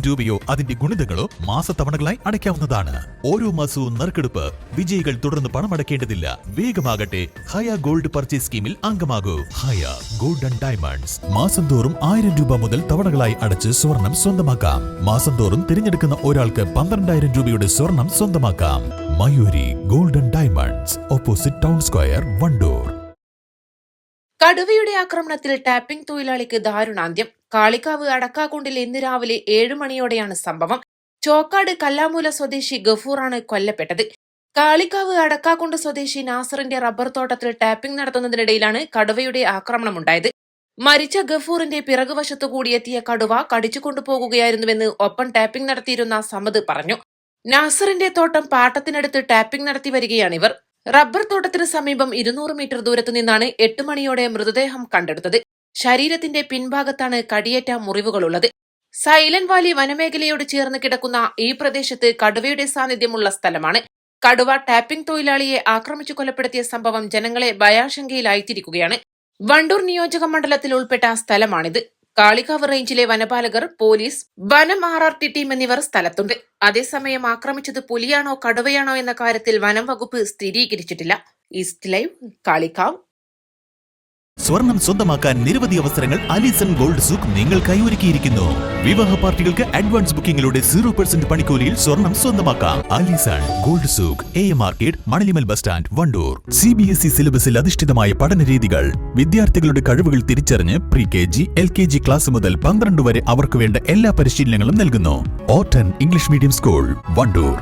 രൂപയോ അതിന്റെ ഗുണിതങ്ങളോ മാസത്തവണകളായി അടയ്ക്കാവുന്നതാണ്. ഓരോ മാസവും നറുക്കെടുപ്പ്. വിജയികൾ തുടർന്ന് പണമടയ്ക്കേണ്ടതില്ല. വേഗമാകട്ടെ, ഹയ ഗോൾഡ് പർച്ചേസ് സ്കീമിൽ അംഗമാകൂ. ഹയ ഗോൾഡ് ആൻഡ് ഡയമണ്ട്സ്. മാസം തോറും 1000 രൂപ മുതൽ തവണകളായി അടച്ച് സ്വർണം സ്വന്തമാക്കാം. മാസം തോറും തിരഞ്ഞെടുക്കുന്ന ഒരാൾക്ക് 12,000 രൂപയുടെ സ്വർണം സ്വന്തമാക്കാം. Mayuri gold and diamonds, opposite town square, Wandoor. കടുവയുടെ ആക്രമണത്തിൽ ടാപ്പിംഗ് തൊഴിലാളിക്ക് ദാരുണാന്ത്യം. കാളികാവ് അടക്കാക്കുണ്ടിൽ ഇന്ന് രാവിലെ 7 മണിയോടെയാണ് സംഭവം. ചോക്കാട് കല്ലാമൂല സ്വദേശി ഗഫൂറാണ് കൊല്ലപ്പെട്ടത്. കാളികാവ് അടക്കാക്കുണ്ട് സ്വദേശി നാസറിന്റെ റബ്ബർ തോട്ടത്തിൽ ടാപ്പിംഗ് നടത്തുന്നതിനിടയിലാണ് കടുവയുടെ ആക്രമണമുണ്ടായത്. മരിച്ച ഗഫൂറിന്റെ പിറകുവശത്തു കൂടിയെത്തിയ കടുവ കടിച്ചു കൊണ്ടുപോകുകയായിരുന്നുവെന്ന് ഒപ്പം ടാപ്പിംഗ് നടത്തിയിരുന്ന സമദ് പറഞ്ഞു. നാസറിന്റെ തോട്ടം പാട്ടത്തിനടുത്ത് ടാപ്പിംഗ് നടത്തി വരികയാണിവർ. റബ്ബർ തോട്ടത്തിന് സമീപം 200 മീറ്റർ ദൂരത്തു നിന്നാണ് 8 മണിയോടെ മൃതദേഹം കണ്ടെടുത്തത്. ശരീരത്തിന്റെ പിൻഭാഗത്താണ് കടിയേറ്റ മുറിവുകളുള്ളത്. സൈലന്റ് വാലി വനമേഖലയോട് ചേർന്ന് കിടക്കുന്ന ഈ പ്രദേശത്ത് കടുവയുടെ സാന്നിധ്യമുള്ള സ്ഥലമാണ്. കടുവ ടാപ്പിംഗ് തൊഴിലാളിയെ ആക്രമിച്ചു കൊലപ്പെടുത്തിയ സംഭവം ജനങ്ങളെ ഭയാശങ്കയിലായിത്തിരിക്കുകയാണ്. വണ്ടൂർ നിയോജക മണ്ഡലത്തിൽ ഉൾപ്പെട്ട സ്ഥലമാണിത്. കാളികാവ് റേഞ്ചിലെ വനപാലകർ, പോലീസ്, വനം RRT ടീം എന്നിവർ സ്ഥലത്തുണ്ട്. അതേസമയം ആക്രമിച്ചത് പുലിയാണോ കടുവയാണോ എന്ന കാര്യത്തിൽ വനം വകുപ്പ് സ്ഥിരീകരിച്ചിട്ടില്ല. East live, Kalikavu. സ്വർണം സ്വന്തമാക്കാൻ നിരവധി അവസരങ്ങൾ അലിസൺ ഗോൾഡ് സൂക്ക് നിങ്ങൾക്കായി ഒരുക്കിയിരിക്കുന്നു. വിവാഹ പാർട്ടികൾക്ക് അഡ്വാൻസ് ബുക്കിംഗിലൂടെ 0% പണിക്കൂലിയിൽ സ്വർണം സ്വന്തമാക്കാം. Alison gold souk, AM market, Manalimal bus stand, Wandoor. CBSE സിലബസിൽ അധിഷ്ഠിതമായ പഠന രീതികൾ. വിദ്യാർത്ഥികളുടെ കഴിവുകൾ തിരിച്ചറിഞ്ഞ് pre-KG, LKG ക്ലാസ് മുതൽ 12 വരെ അവർക്ക് വേണ്ട എല്ലാ പരിശീലനങ്ങളും നൽകുന്നു. Orton English medium school, Wandoor.